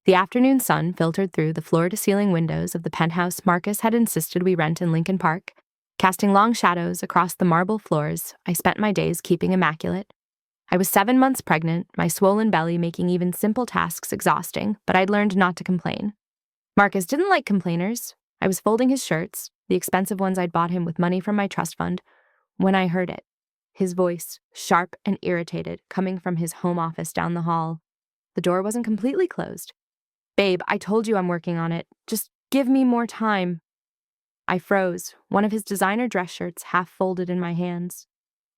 The afternoon sun filtered through the floor-to-ceiling windows of the penthouse Marcus had insisted we rent in Lincoln Park. Casting long shadows across the marble floors, I spent my days keeping immaculate. I was 7 months pregnant, my swollen belly making even simple tasks exhausting, but I'd learned not to complain. Marcus didn't like complainers. I was folding his shirts, the expensive ones I'd bought him with money from my trust fund, when I heard it. His voice, sharp and irritated, coming from his home office down the hall. The door wasn't completely closed. "Babe, I told you I'm working on it. Just give me more time." I froze, one of his designer dress shirts half folded in my hands.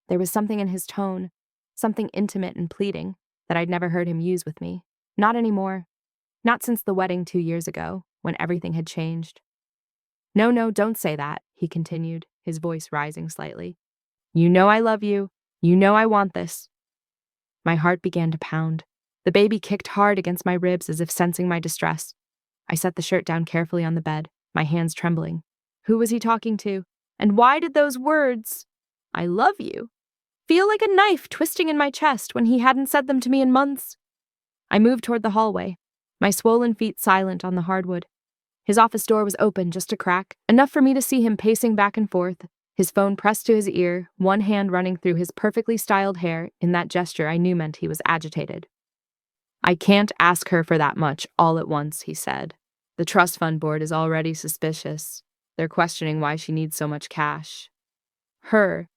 There was something in his tone, something intimate and pleading, that I'd never heard him use with me. Not anymore. Not since the wedding 2 years ago, when everything had changed. No, don't say that," he continued, his voice rising slightly. "You know I love you. You know I want this." My heart began to pound. The baby kicked hard against my ribs as if sensing my distress. I set the shirt down carefully on the bed, my hands trembling. Who was he talking to? And why did those words, "I love you," feel like a knife twisting in my chest when he hadn't said them to me in months? I moved toward the hallway, my swollen feet silent on the hardwood. His office door was open just a crack, enough for me to see him pacing back and forth, his phone pressed to his ear, one hand running through his perfectly styled hair in that gesture I knew meant he was agitated. "I can't ask her for that much all at once," he said. "The trust fund board is already suspicious. They're questioning why she needs so much cash." Her.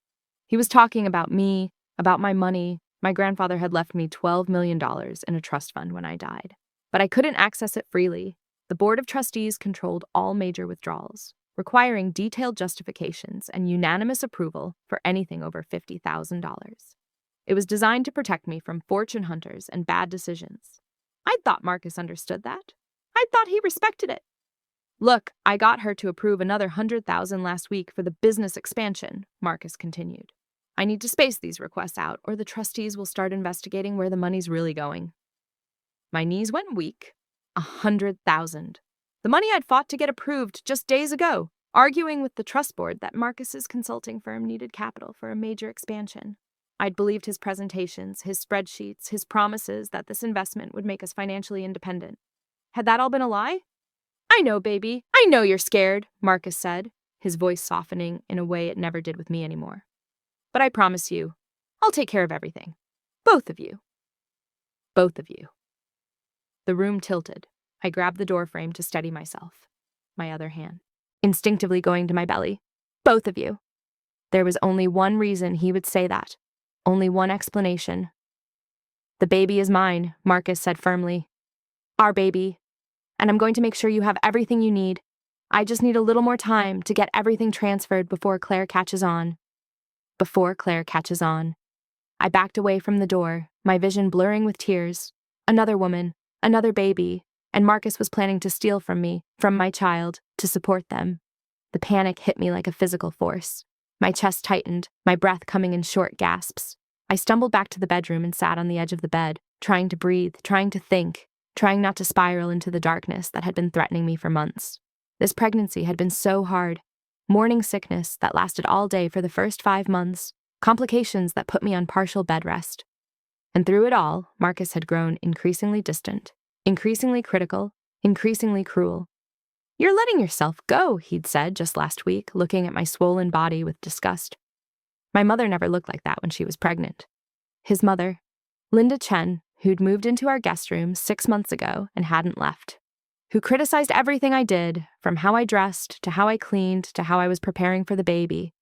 He was talking about me, about my money. My grandfather had left me $12 million in a trust fund when I died. But I couldn't access it freely. The Board of Trustees controlled all major withdrawals, requiring detailed justifications and unanimous approval for anything over $50,000. It was designed to protect me from fortune hunters and bad decisions. I'd thought Marcus understood that. I'd thought he respected it. "Look, I got her to approve another $100,000 last week for the business expansion," Marcus continued. "I need to space these requests out, or the trustees will start investigating where the money's really going." My knees went weak. 100,000. The money I'd fought to get approved just days ago, arguing with the trust board that Marcus's consulting firm needed capital for a major expansion. I'd believed his presentations, his spreadsheets, his promises that this investment would make us financially independent. Had that all been a lie? "I know, baby. I know you're scared," Marcus said, his voice softening in a way it never did with me anymore. "But I promise you, I'll take care of everything. Both of you. Both of you." The room tilted. I grabbed the doorframe to steady myself, my other hand, instinctively going to my belly. "Both of you." There was only one reason he would say that. Only one explanation. "The baby is mine," Marcus said firmly. "Our baby. And I'm going to make sure you have everything you need. I just need a little more time to get everything transferred before Claire catches on." Before Claire catches on. I backed away from the door, my vision blurring with tears. Another woman, another baby, and Marcus was planning to steal from me, from my child, to support them. The panic hit me like a physical force. My chest tightened, my breath coming in short gasps. I stumbled back to the bedroom and sat on the edge of the bed, trying to breathe, trying to think, trying not to spiral into the darkness that had been threatening me for months. This pregnancy had been so hard. Morning sickness that lasted all day for the first 5 months, complications that put me on partial bed rest. And through it all, Marcus had grown increasingly distant, increasingly critical, increasingly cruel. "You're letting yourself go," he'd said just last week, looking at my swollen body with disgust. My mother never looked like that when she was pregnant. His mother, Linda Chen, who'd moved into our guest room 6 months ago and hadn't left, who criticized everything I did, from how I dressed to how I cleaned to how I was preparing for the baby,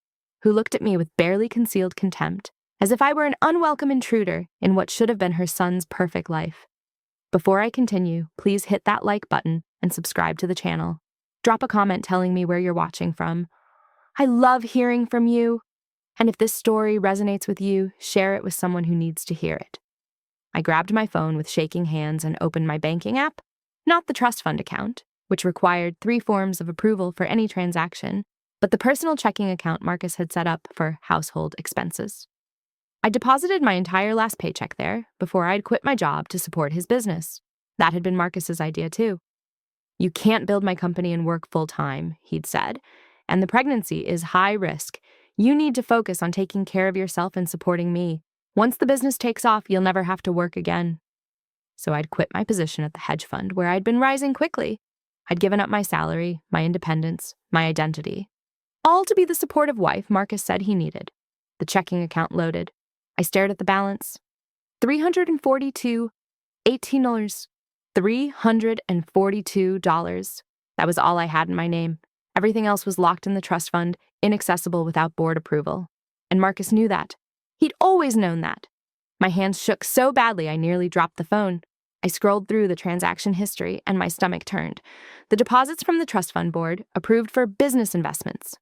who looked at me with barely concealed contempt, as if I were an unwelcome intruder in what should have been her son's perfect life. Before I continue, please hit that like button and subscribe to the channel. Drop a comment telling me where you're watching from. I love hearing from you. And if this story resonates with you, share it with someone who needs to hear it. I grabbed my phone with shaking hands and opened my banking app, not the trust fund account, which required 3 forms of approval for any transaction, but the personal checking account Marcus had set up for household expenses. I deposited my entire last paycheck there before I'd quit my job to support his business. That had been Marcus's idea too. "You can't build my company and work full-time," he'd said, "and the pregnancy is high risk. You need to focus on taking care of yourself and supporting me. Once the business takes off, you'll never have to work again." So I'd quit my position at the hedge fund where I'd been rising quickly. I'd given up my salary, my independence, my identity. All to be the supportive wife Marcus said he needed. The checking account loaded. I stared at the balance. $342, $18. $342. That was all I had in my name. Everything else was locked in the trust fund, inaccessible without board approval. And Marcus knew that. He'd always known that. My hands shook so badly I nearly dropped the phone. I scrolled through the transaction history and my stomach turned. The deposits from the trust fund board approved for business investments.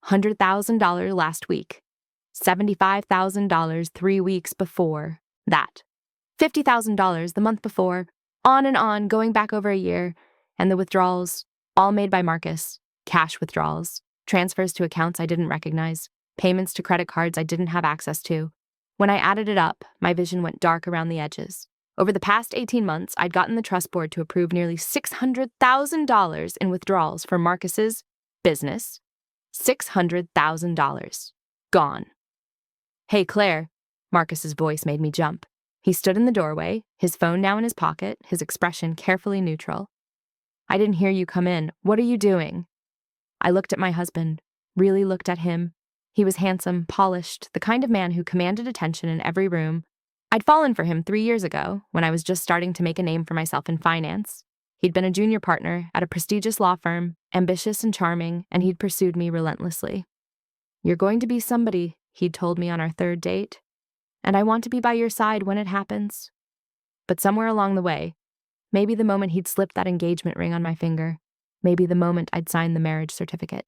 $100,000 last week. $75,000 3 weeks before that. $50,000 the month before. On and on, going back over a year. And the withdrawals, all made by Marcus. Cash withdrawals. Transfers to accounts I didn't recognize. Payments to credit cards I didn't have access to. When I added it up, my vision went dark around the edges. Over the past 18 months, I'd gotten the trust board to approve nearly $600,000 in withdrawals for Marcus's business. $600,000. Gone. Hey, Claire. Marcus's voice made me jump. He stood in the doorway, his phone now in his pocket, his expression carefully neutral. I didn't hear you come in. What are you doing? I looked at my husband, really looked at him. He was handsome, polished, the kind of man who commanded attention in every room. I'd fallen for him 3 years ago, when I was just starting to make a name for myself in finance. He'd been a junior partner at a prestigious law firm, ambitious and charming, and he'd pursued me relentlessly. You're going to be somebody, he'd told me on our 3rd date, and I want to be by your side when it happens. But somewhere along the way, maybe the moment he'd slipped that engagement ring on my finger, maybe the moment I'd signed the marriage certificate,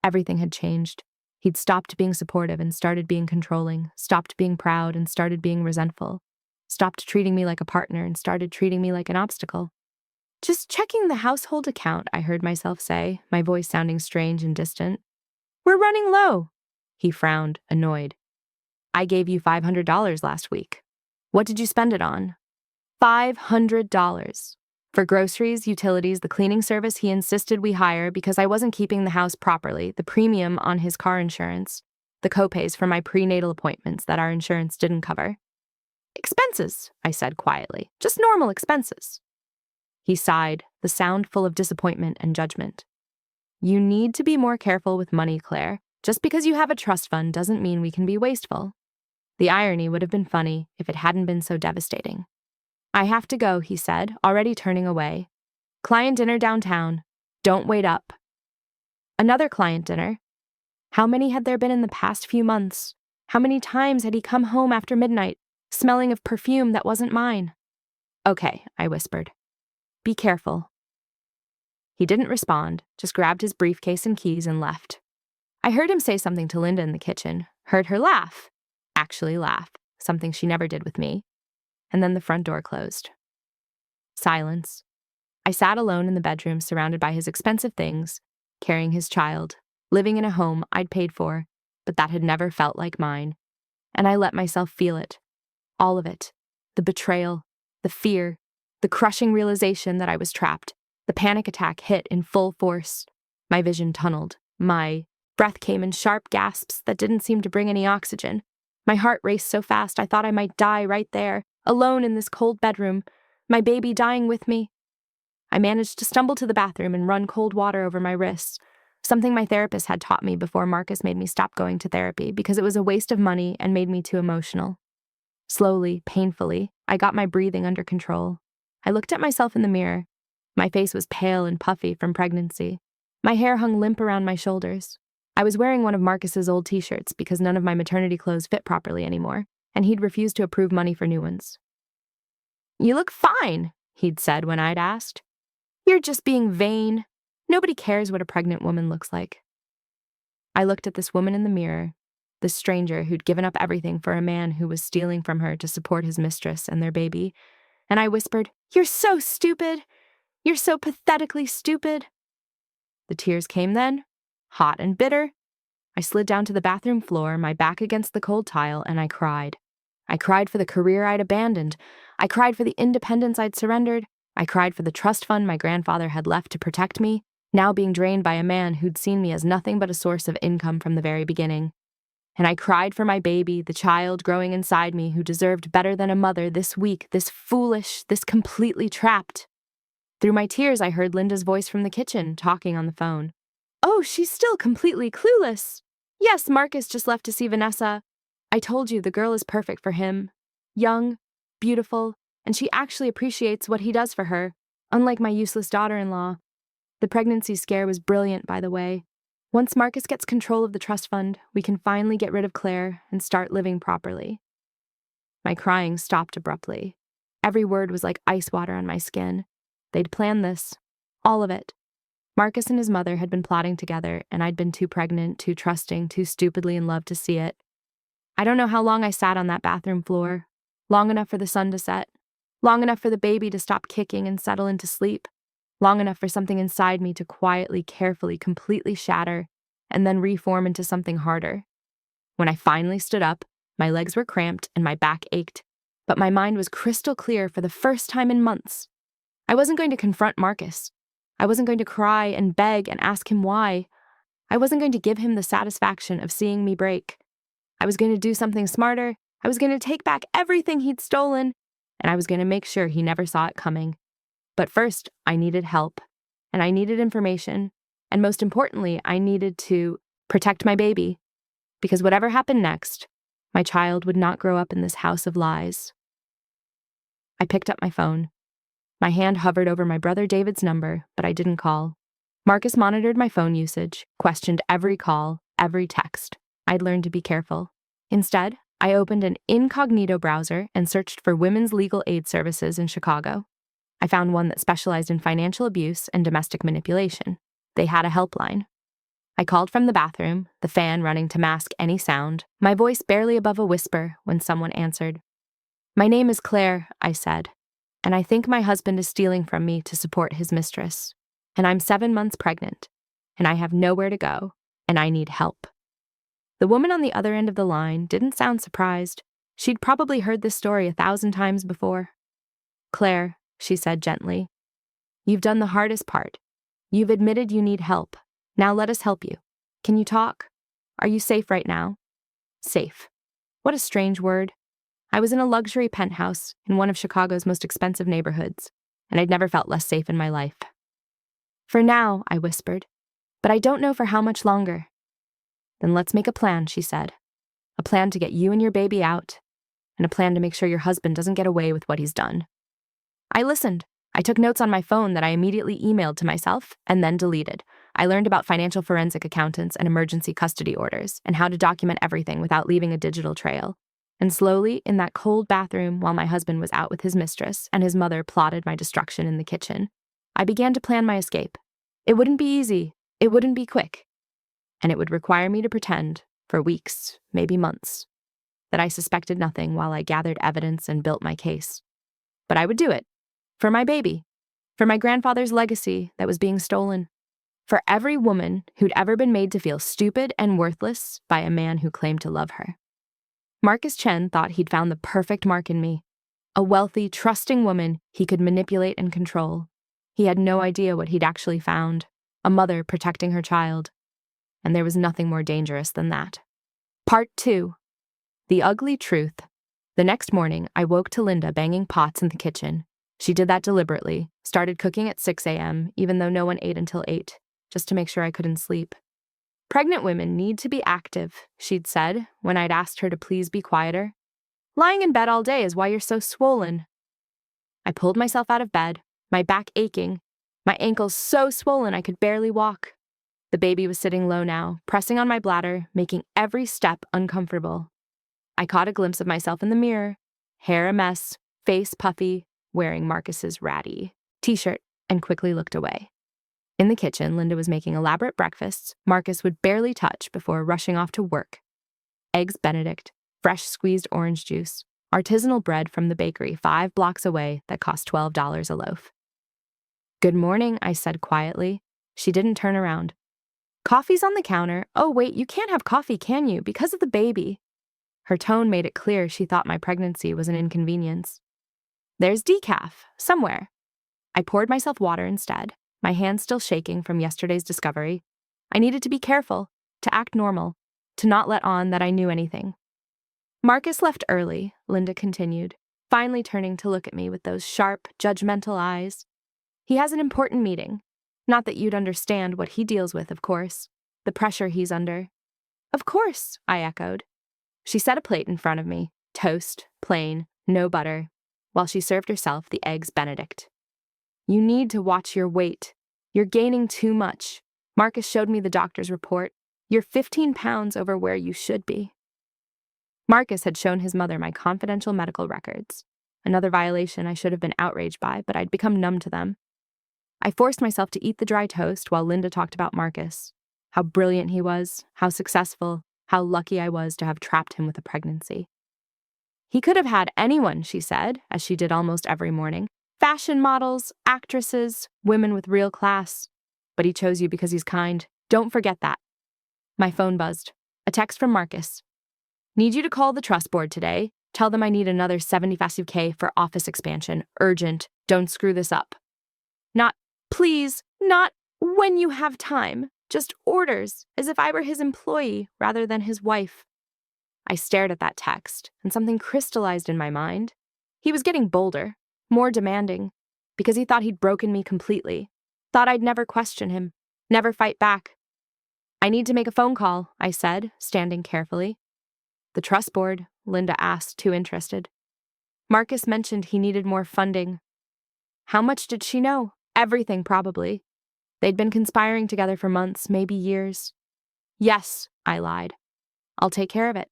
everything had changed. He'd stopped being supportive and started being controlling, stopped being proud and started being resentful, stopped treating me like a partner and started treating me like an obstacle. Just checking the household account, I heard myself say, my voice sounding strange and distant. We're running low. He frowned, annoyed. I gave you $500 last week. What did you spend it on? $500. For groceries, utilities, the cleaning service he insisted we hire because I wasn't keeping the house properly, the premium on his car insurance, the copays for my prenatal appointments that our insurance didn't cover. Expenses, I said quietly. Just normal expenses. He sighed, the sound full of disappointment and judgment. You need to be more careful with money, Claire. Just because you have a trust fund doesn't mean we can be wasteful. The irony would have been funny if it hadn't been so devastating. I have to go, he said, already turning away. Client dinner downtown. Don't wait up. Another client dinner. How many had there been in the past few months? How many times had he come home after midnight, smelling of perfume that wasn't mine? Okay, I whispered. Be careful. He didn't respond, just grabbed his briefcase and keys and left. I heard him say something to Linda in the kitchen, heard her laugh. Actually laugh, something she never did with me. And then the front door closed. Silence. I sat alone in the bedroom surrounded by his expensive things, carrying his child, living in a home I'd paid for, but that had never felt like mine. And I let myself feel it. All of it. The betrayal, the fear, the crushing realization that I was trapped. The panic attack hit in full force. My vision tunneled. My breath came in sharp gasps that didn't seem to bring any oxygen. My heart raced so fast I thought I might die right there, alone in this cold bedroom, my baby dying with me. I managed to stumble to the bathroom and run cold water over my wrists, something my therapist had taught me before Marcus made me stop going to therapy because it was a waste of money and made me too emotional. Slowly, painfully, I got my breathing under control. I looked at myself in the mirror. My face was pale and puffy from pregnancy. My hair hung limp around my shoulders. I was wearing one of Marcus's old t-shirts because none of my maternity clothes fit properly anymore, and he'd refused to approve money for new ones. You look fine, he'd said when I'd asked. You're just being vain. Nobody cares what a pregnant woman looks like. I looked at this woman in the mirror, this stranger who'd given up everything for a man who was stealing from her to support his mistress and their baby, and I whispered, You're so stupid. You're so pathetically stupid. The tears came then, hot and bitter. I slid down to the bathroom floor, my back against the cold tile, and I cried. I cried for the career I'd abandoned. I cried for the independence I'd surrendered. I cried for the trust fund my grandfather had left to protect me, now being drained by a man who'd seen me as nothing but a source of income from the very beginning. And I cried for my baby, the child growing inside me who deserved better than a mother this weak, this foolish, this completely trapped. Through my tears, I heard Linda's voice from the kitchen, talking on the phone. "Oh, she's still completely clueless. Yes, Marcus just left to see Vanessa. I told you the girl is perfect for him. Young, beautiful, and she actually appreciates what he does for her, unlike my useless daughter-in-law. The pregnancy scare was brilliant, by the way. Once Marcus gets control of the trust fund, we can finally get rid of Claire and start living properly." My crying stopped abruptly. Every word was like ice water on my skin. They'd planned this. All of it. Marcus and his mother had been plotting together, and I'd been too pregnant, too trusting, too stupidly in love to see it. I don't know how long I sat on that bathroom floor. Long enough for the sun to set. Long enough for the baby to stop kicking and settle into sleep. Long enough for something inside me to quietly, carefully, completely shatter, and then reform into something harder. When I finally stood up, my legs were cramped and my back ached, but my mind was crystal clear for the first time in months. I wasn't going to confront Marcus. I wasn't going to cry and beg and ask him why. I wasn't going to give him the satisfaction of seeing me break. I was going to do something smarter. I was going to take back everything he'd stolen, and I was going to make sure he never saw it coming. But first, I needed help, and I needed information, and most importantly, I needed to protect my baby, because whatever happened next, my child would not grow up in this house of lies. I picked up my phone. My hand hovered over my brother David's number, but I didn't call. Marcus monitored my phone usage, questioned every call, every text. I'd learned to be careful. Instead, I opened an incognito browser and searched for women's legal aid services in Chicago. I found one that specialized in financial abuse and domestic manipulation. They had a helpline. I called from the bathroom, the fan running to mask any sound, my voice barely above a whisper when someone answered. "My name is Claire," I said, "and I think my husband is stealing from me to support his mistress. And I'm 7 months pregnant, and I have nowhere to go, and I need help." The woman on the other end of the line didn't sound surprised. She'd probably heard this story 1,000 times before. "Claire," she said gently, "you've done the hardest part. You've admitted you need help. Now let us help you. Can you talk? Are you safe right now?" Safe. What a strange word. I was in a luxury penthouse in one of Chicago's most expensive neighborhoods, and I'd never felt less safe in my life. "For now," I whispered, "but I don't know for how much longer." "Then let's make a plan," she said. "A plan to get you and your baby out, and a plan to make sure your husband doesn't get away with what he's done." I listened. I took notes on my phone that I immediately emailed to myself and then deleted. I learned about financial forensic accountants and emergency custody orders and how to document everything without leaving a digital trail. And slowly, in that cold bathroom while my husband was out with his mistress and his mother plotted my destruction in the kitchen, I began to plan my escape. It wouldn't be easy. It wouldn't be quick. And it would require me to pretend, for weeks, maybe months, that I suspected nothing while I gathered evidence and built my case. But I would do it. For my baby. For my grandfather's legacy that was being stolen. For every woman who'd ever been made to feel stupid and worthless by a man who claimed to love her. Marcus Chen thought he'd found the perfect mark in me. A wealthy, trusting woman he could manipulate and control. He had no idea what he'd actually found. A mother protecting her child. And there was nothing more dangerous than that. Part 2. The ugly truth. The next morning, I woke to Linda banging pots in the kitchen. She did that deliberately, started cooking at 6 a.m., even though no one ate until 8, just to make sure I couldn't sleep. "Pregnant women need to be active," she'd said when I'd asked her to please be quieter. "Lying in bed all day is why you're so swollen." I pulled myself out of bed, my back aching, my ankles so swollen I could barely walk. The baby was sitting low now, pressing on my bladder, making every step uncomfortable. I caught a glimpse of myself in the mirror, hair a mess, face puffy, wearing Marcus's ratty t-shirt, and quickly looked away. In the kitchen, Linda was making elaborate breakfasts Marcus would barely touch before rushing off to work. Eggs Benedict, fresh squeezed orange juice, artisanal bread from the bakery 5 blocks away that cost $12 a loaf. "Good morning," I said quietly. She didn't turn around. "Coffee's on the counter. Oh, wait, you can't have coffee, can you? Because of the baby." Her tone made it clear she thought my pregnancy was an inconvenience. "There's decaf, somewhere." I poured myself water instead, my hands still shaking from yesterday's discovery. I needed to be careful, to act normal, to not let on that I knew anything. Marcus left early, Linda continued, finally turning to look at me with those sharp, judgmental eyes. He has an important meeting. Not that you'd understand what he deals with, of course. The pressure he's under. Of course, I echoed. She set a plate in front of me, toast, plain, no butter, while she served herself the eggs Benedict. You need to watch your weight. You're gaining too much. Marcus showed me the doctor's report. You're 15 pounds over where you should be. Marcus had shown his mother my confidential medical records. Another violation I should have been outraged by, but I'd become numb to them. I forced myself to eat the dry toast while Linda talked about Marcus. How brilliant he was, how successful, how lucky I was to have trapped him with a pregnancy. He could have had anyone, she said, as she did almost every morning. Fashion models, actresses, women with real class. But he chose you because he's kind. Don't forget that. My phone buzzed. A text from Marcus. Need you to call the trust board today. Tell them I need another 75K for office expansion. Urgent. Don't screw this up. Not, please, not when you have time. Just orders, as if I were his employee rather than his wife. I stared at that text, and something crystallized in my mind. He was getting bolder, more demanding, because he thought he'd broken me completely, thought I'd never question him, never fight back. I need to make a phone call, I said, standing carefully. The trust board, Linda asked, too interested. Marcus mentioned he needed more funding. How much did she know? Everything, probably. They'd been conspiring together for months, maybe years. Yes, I lied. I'll take care of it.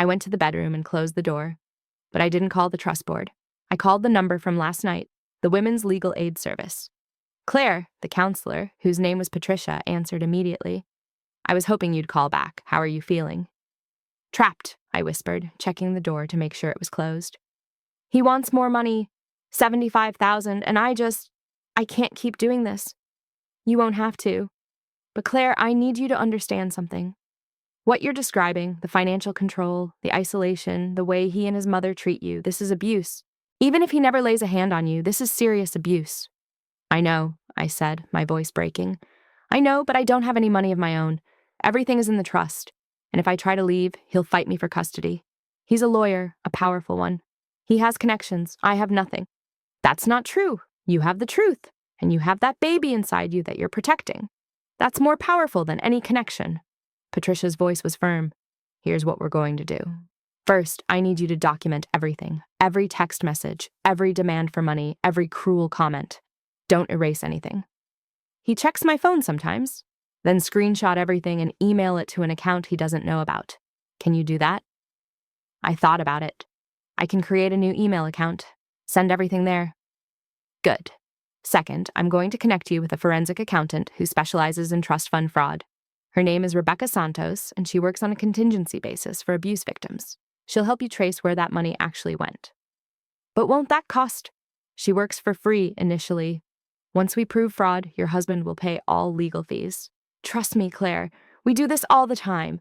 I went to the bedroom and closed the door, but I didn't call the trust board. I called the number from last night, the Women's Legal Aid Service. Claire, the counselor, whose name was Patricia, answered immediately. I was hoping you'd call back. How are you feeling? Trapped, I whispered, checking the door to make sure it was closed. He wants more money, $75,000, and I can't keep doing this. You won't have to. But Claire, I need you to understand something. What you're describing, the financial control, the isolation, the way he and his mother treat you, this is abuse. Even if he never lays a hand on you, this is serious abuse. I know, I said, my voice breaking. I know, but I don't have any money of my own. Everything is in the trust. And if I try to leave, he'll fight me for custody. He's a lawyer, a powerful one. He has connections. I have nothing. That's not true. You have the truth. And you have that baby inside you that you're protecting. That's more powerful than any connection. Patricia's voice was firm. Here's what we're going to do. First, I need you to document everything. Every text message, every demand for money, every cruel comment. Don't erase anything. He checks my phone sometimes, then screenshot everything and email it to an account he doesn't know about. Can you do that? I thought about it. I can create a new email account. Send everything there. Good. Second, I'm going to connect you with a forensic accountant who specializes in trust fund fraud. Her name is Rebecca Santos, and she works on a contingency basis for abuse victims. She'll help you trace where that money actually went. But won't that cost? She works for free initially. Once we prove fraud, your husband will pay all legal fees. Trust me, Claire, we do this all the time.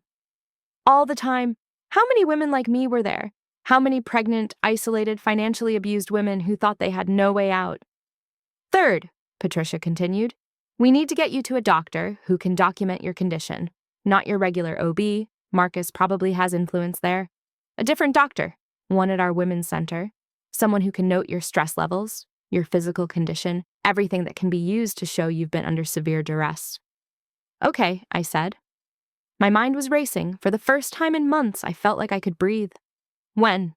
All the time. How many women like me were there? How many pregnant, isolated, financially abused women who thought they had no way out? Third, Patricia continued, we need to get you to a doctor who can document your condition. Not your regular OB. Marcus probably has influence there. A different doctor, one at our women's center. Someone who can note your stress levels, your physical condition, everything that can be used to show you've been under severe duress. Okay, I said. My mind was racing. For the first time in months, I felt like I could breathe. When?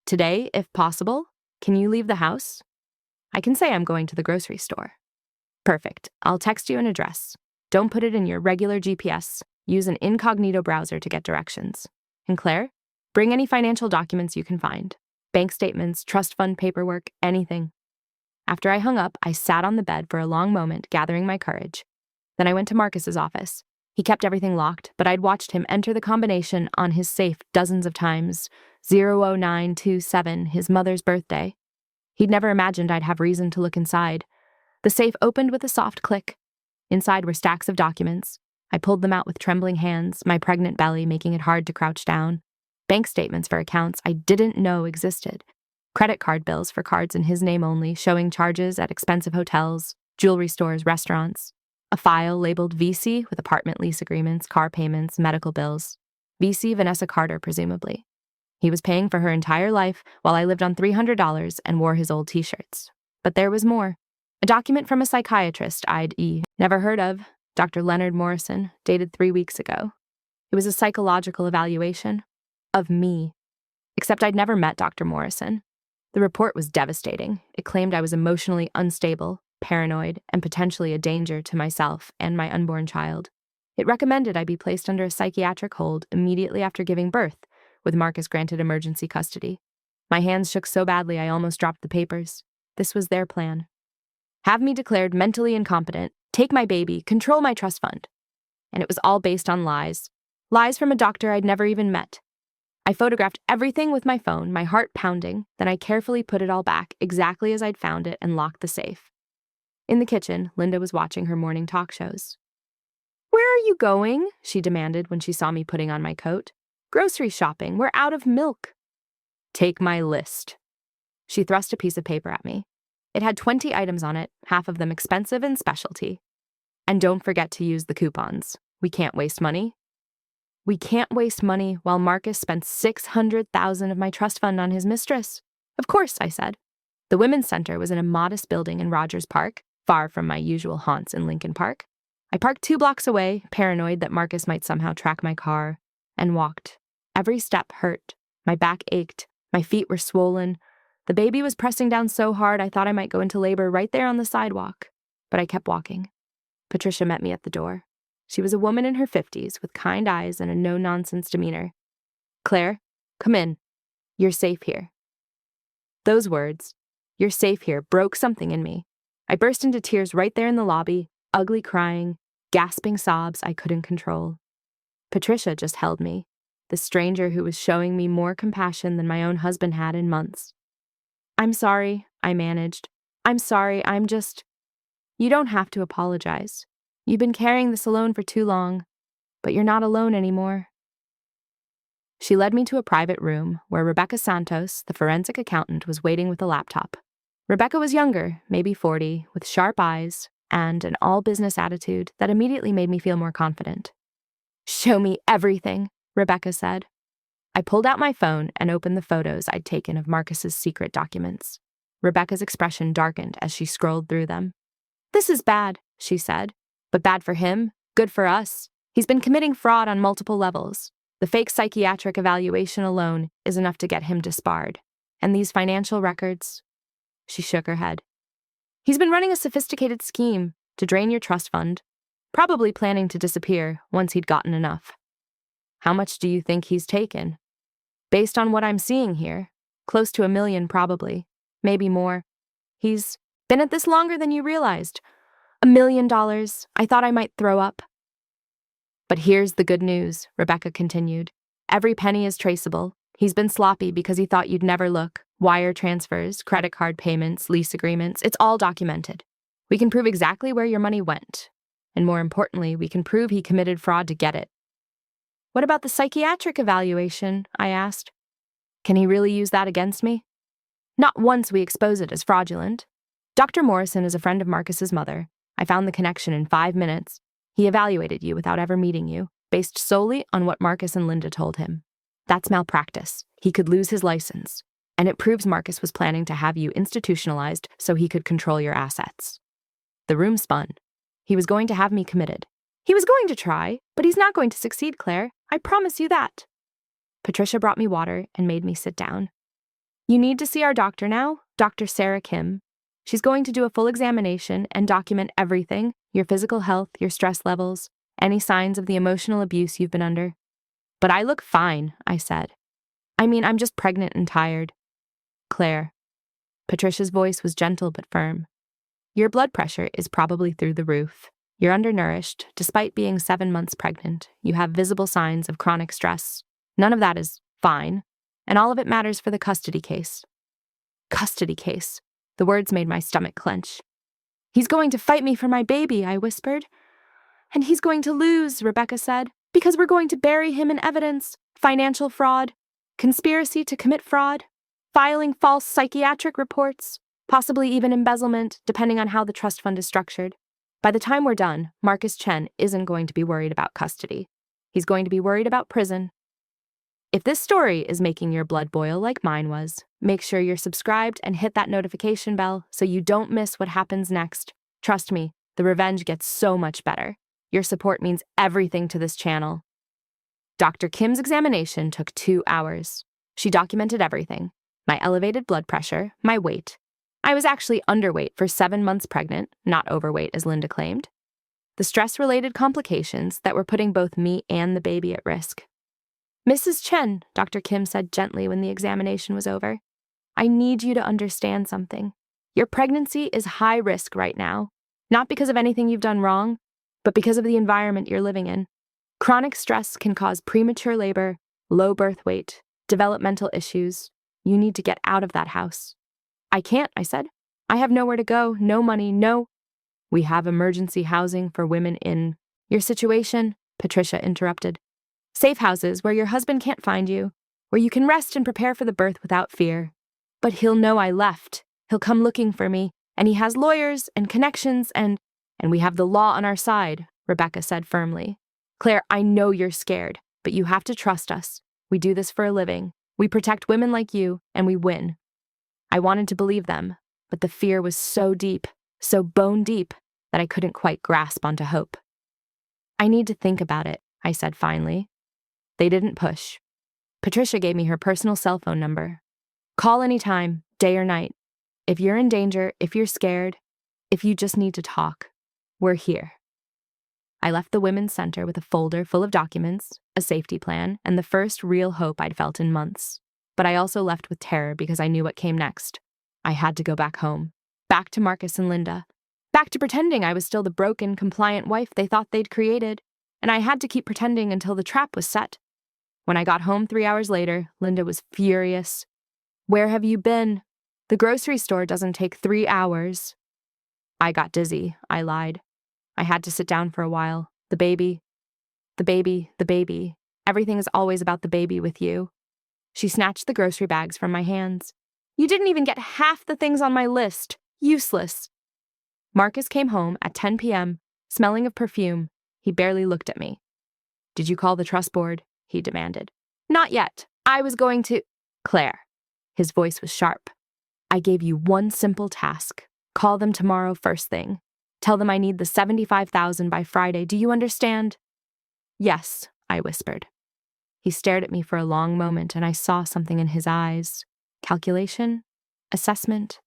Today, if possible. Can you leave the house? I can say I'm going to the grocery store. Perfect. I'll text you an address. Don't put it in your regular GPS. Use an incognito browser to get directions. And Claire, bring any financial documents you can find. Bank statements, trust fund paperwork, anything. After I hung up, I sat on the bed for a long moment, gathering my courage. Then I went to Marcus's office. He kept everything locked, but I'd watched him enter the combination on his safe dozens of times. 00927, his mother's birthday. He'd never imagined I'd have reason to look inside. The safe opened with a soft click. Inside were stacks of documents. I pulled them out with trembling hands, my pregnant belly making it hard to crouch down. Bank statements for accounts I didn't know existed. Credit card bills for cards in his name only, showing charges at expensive hotels, jewelry stores, restaurants. A file labeled VC with apartment lease agreements, car payments, medical bills. VC Vanessa Carter, presumably. He was paying for her entire life while I lived on $300 and wore his old t-shirts. But there was more. A document from a psychiatrist I'd never heard of, Dr. Leonard Morrison, dated 3 weeks ago. It was a psychological evaluation of me. Except I'd never met Dr. Morrison. The report was devastating. It claimed I was emotionally unstable, paranoid, and potentially a danger to myself and my unborn child. It recommended I be placed under a psychiatric hold immediately after giving birth, with Marcus granted emergency custody. My hands shook so badly I almost dropped the papers. This was their plan. Have me declared mentally incompetent, take my baby, control my trust fund. And it was all based on lies. Lies from a doctor I'd never even met. I photographed everything with my phone, my heart pounding, then I carefully put it all back exactly as I'd found it and locked the safe. In the kitchen, Linda was watching her morning talk shows. "Where are you going?" she demanded when she saw me putting on my coat. "Grocery shopping. We're out of milk." "Take my list." She thrust a piece of paper at me. It had 20 items on it, half of them expensive and specialty. "And don't forget to use the coupons. We can't waste money." We can't waste money while Marcus spent $600,000 of my trust fund on his mistress. Of course, I said. The Women's Center was in a modest building in Rogers Park, far from my usual haunts in Lincoln Park. I parked 2 blocks away, paranoid that Marcus might somehow track my car, and walked. Every step hurt. My back ached. My feet were swollen. The baby was pressing down so hard I thought I might go into labor right there on the sidewalk. But I kept walking. Patricia met me at the door. She was a woman in her 50s with kind eyes and a no-nonsense demeanor. "Claire, come in. You're safe here." Those words, "you're safe here," broke something in me. I burst into tears right there in the lobby, ugly crying, gasping sobs I couldn't control. Patricia just held me, the stranger who was showing me more compassion than my own husband had in months. "I'm sorry," I managed. "I'm sorry, I'm just—" "You don't have to apologize. You've been carrying this alone for too long, but you're not alone anymore." She led me to a private room where Rebecca Santos, the forensic accountant, was waiting with a laptop. Rebecca was younger, maybe 40, with sharp eyes and an all-business attitude that immediately made me feel more confident. "Show me everything," Rebecca said. I pulled out my phone and opened the photos I'd taken of Marcus's secret documents. Rebecca's expression darkened as she scrolled through them. "This is bad," she said. "But bad for him, good for us. He's been committing fraud on multiple levels. The fake psychiatric evaluation alone is enough to get him disbarred. And these financial records—" She shook her head. "He's been running a sophisticated scheme to drain your trust fund, probably planning to disappear once he'd gotten enough." "How much do you think he's taken?" "Based on what I'm seeing here, close to $1 million probably, maybe more. He's been at this longer than you realized. $1 million. I thought I might throw up." "But here's the good news," Rebecca continued. "Every penny is traceable. He's been sloppy because he thought you'd never look. Wire transfers, credit card payments, lease agreements, it's all documented. We can prove exactly where your money went. And more importantly, we can prove he committed fraud to get it." "What about the psychiatric evaluation?" I asked. "Can he really use that against me?" "Not once we expose it as fraudulent. Dr. Morrison is a friend of Marcus's mother. I found the connection in 5 minutes. He evaluated you without ever meeting you, based solely on what Marcus and Linda told him. That's malpractice. He could lose his license. And it proves Marcus was planning to have you institutionalized so he could control your assets." The room spun. He was going to have me committed. "He was going to try, but he's not going to succeed, Claire. I promise you that." Patricia brought me water and made me sit down. "You need to see our doctor now, Dr. Sarah Kim. She's going to do a full examination and document everything, your physical health, your stress levels, any signs of the emotional abuse you've been under." "But I look fine," I said. "I mean, I'm just pregnant and tired." "Claire." Patricia's voice was gentle but firm. "Your blood pressure is probably through the roof. You're undernourished, despite being 7 months pregnant. You have visible signs of chronic stress. None of that is fine, and all of it matters for the custody case." Custody case. The words made my stomach clench. "He's going to fight me for my baby," I whispered. "And he's going to lose," Rebecca said, "because we're going to bury him in evidence. Financial fraud, conspiracy to commit fraud, filing false psychiatric reports, possibly even embezzlement, depending on how the trust fund is structured. By the time we're done, Marcus Chen isn't going to be worried about custody. He's going to be worried about prison. If this story is making your blood boil like mine was, make sure you're subscribed and hit that notification bell so you don't miss what happens next. Trust me, the revenge gets so much better. Your support means everything to this channel. Dr. Kim's examination took 2 hours. She documented everything: my elevated blood pressure, my weight. I was actually underweight for 7 months pregnant, not overweight as Linda claimed. The stress-related complications that were putting both me and the baby at risk. "Mrs. Chen," Dr. Kim said gently when the examination was over, "I need you to understand something. Your pregnancy is high risk right now, not because of anything you've done wrong, but because of the environment you're living in. Chronic stress can cause premature labor, low birth weight, developmental issues. You need to get out of that house." "I can't," I said. "I have nowhere to go, no money, no—" "We have emergency housing for women in your situation," Patricia interrupted. "Safe houses where your husband can't find you, where you can rest and prepare for the birth without fear. But he'll know I left. He'll come looking for me, and he has lawyers and connections and we have the law on our side," Rebecca said firmly. "Claire, I know you're scared, but you have to trust us. We do this for a living. We protect women like you, and we win." I wanted to believe them, but the fear was so deep, so bone deep, that I couldn't quite grasp onto hope. "I need to think about it," I said finally. They didn't push. Patricia gave me her personal cell phone number. "Call anytime, day or night. If you're in danger, if you're scared, if you just need to talk, we're here." I left the Women's Center with a folder full of documents, a safety plan, and the first real hope I'd felt in months. But I also left with terror because I knew what came next. I had to go back home, back to Marcus and Linda, back to pretending I was still the broken, compliant wife they thought they'd created, and I had to keep pretending until the trap was set. When I got home 3 hours later, Linda was furious. "Where have you been? The grocery store doesn't take 3 hours. I got dizzy, I lied. I had to sit down for a while. The baby. Everything is always about the baby with you." She snatched the grocery bags from my hands. "You didn't even get half the things on my list. Useless." Marcus came home at 10 p.m., smelling of perfume. He barely looked at me. "Did you call the trust board?" he demanded. "Not yet. I was going to—" "Claire." His voice was sharp. "I gave you one simple task. Call them tomorrow first thing. Tell them I need the $75,000 by Friday. Do you understand?" "Yes," I whispered. He stared at me for a long moment, and I saw something in his eyes. Calculation? Assessment?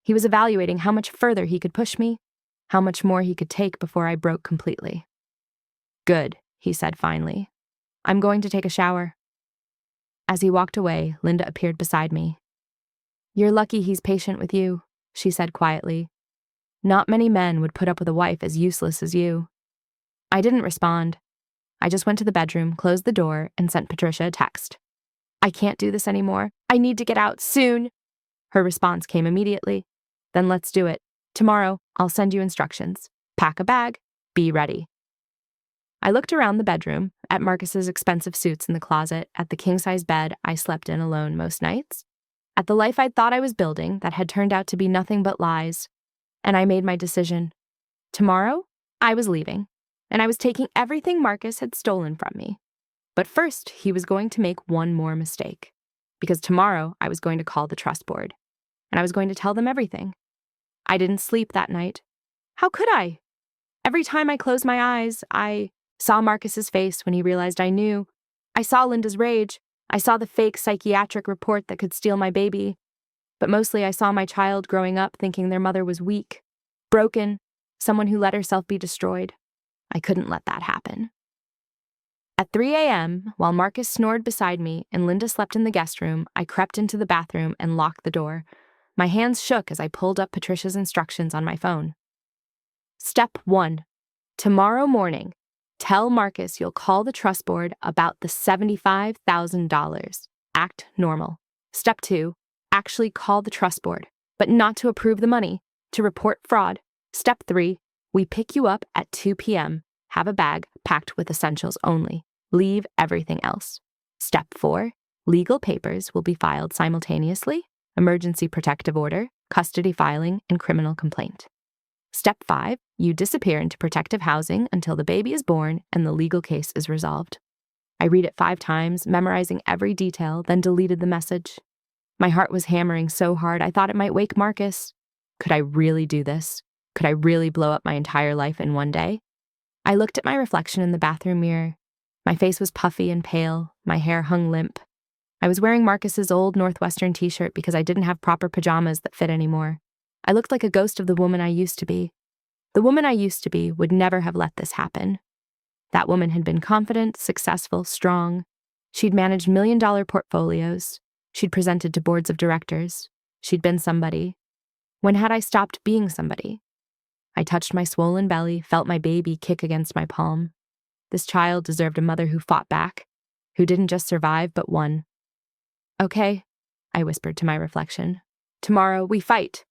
He was evaluating how much further he could push me, how much more he could take before I broke completely. "Good," he said finally. "I'm going to take a shower." As he walked away, Linda appeared beside me. "You're lucky he's patient with you," she said quietly. "Not many men would put up with a wife as useless as you." I didn't respond. I just went to the bedroom, closed the door, and sent Patricia a text. "I can't do this anymore. I need to get out soon." Her response came immediately. "Then let's do it. Tomorrow, I'll send you instructions. Pack a bag. Be ready." I looked around the bedroom, at Marcus's expensive suits in the closet, at the king-size bed I slept in alone most nights, at the life I'd thought I was building that had turned out to be nothing but lies, and I made my decision. Tomorrow, I was leaving, and I was taking everything Marcus had stolen from me. But first, he was going to make one more mistake, because tomorrow I was going to call the trust board, and I was going to tell them everything. I didn't sleep that night. How could I? Every time I closed my eyes, I saw Marcus's face when he realized I knew. I saw Linda's rage. I saw the fake psychiatric report that could steal my baby. But mostly I saw my child growing up thinking their mother was weak, broken, someone who let herself be destroyed. I couldn't let that happen. At 3 a.m., while Marcus snored beside me and Linda slept in the guest room, I crept into the bathroom and locked the door. My hands shook as I pulled up Patricia's instructions on my phone. Step 1. Tomorrow morning, tell Marcus you'll call the trust board about the $75,000. Act normal. Step 2. Actually call the trust board, but not to approve the money, to report fraud. Step 3. We pick you up at 2 p.m. Have a bag packed with essentials only. Leave everything else. Step 4. Legal papers will be filed simultaneously: emergency protective order, custody filing, and criminal complaint. Step 5, you disappear into protective housing until the baby is born and the legal case is resolved. I read it 5 times, memorizing every detail, then deleted the message. My heart was hammering so hard I thought it might wake Marcus. Could I really do this? Could I really blow up my entire life in one day? I looked at my reflection in the bathroom mirror. My face was puffy and pale, my hair hung limp. I was wearing Marcus's old Northwestern t-shirt because I didn't have proper pajamas that fit anymore. I looked like a ghost of the woman I used to be. The woman I used to be would never have let this happen. That woman had been confident, successful, strong. She'd managed million-dollar portfolios. She'd presented to boards of directors. She'd been somebody. When had I stopped being somebody? I touched my swollen belly, felt my baby kick against my palm. This child deserved a mother who fought back, who didn't just survive but won. Okay, I whispered to my reflection. Tomorrow we fight.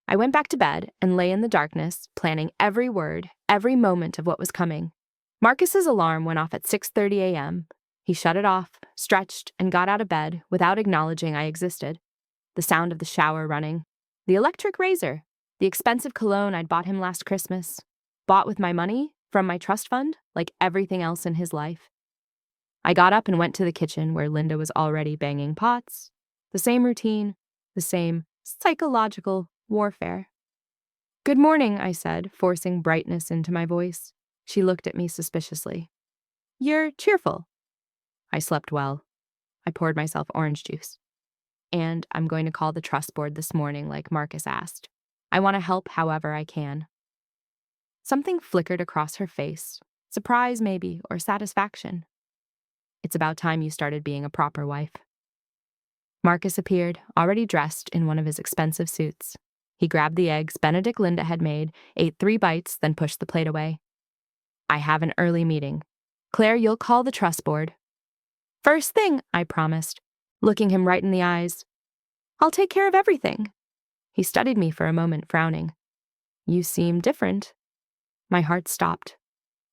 I went back to bed and lay in the darkness, planning every word, every moment of what was coming. Marcus's alarm went off at 6:30 a.m. He shut it off, stretched, and got out of bed without acknowledging I existed. The sound of the shower running, the electric razor, the expensive cologne I'd bought him last Christmas, bought with my money from my trust fund, like everything else in his life. I got up and went to the kitchen where Linda was already banging pots. The same routine, the same psychological warfare. Good morning, I said, forcing brightness into my voice. She looked at me suspiciously. You're cheerful. I slept well. I poured myself orange juice. And I'm going to call the trust board this morning like Marcus asked. I want to help however I can. Something flickered across her face. Surprise, maybe, or satisfaction. It's about time you started being a proper wife. Marcus appeared, already dressed in one of his expensive suits. He grabbed the eggs Benedict Linda had made, ate 3 bites, then pushed the plate away. I have an early meeting. Claire, you'll call the trust board. First thing, I promised, looking him right in the eyes. I'll take care of everything. He studied me for a moment, frowning. You seem different. My heart stopped.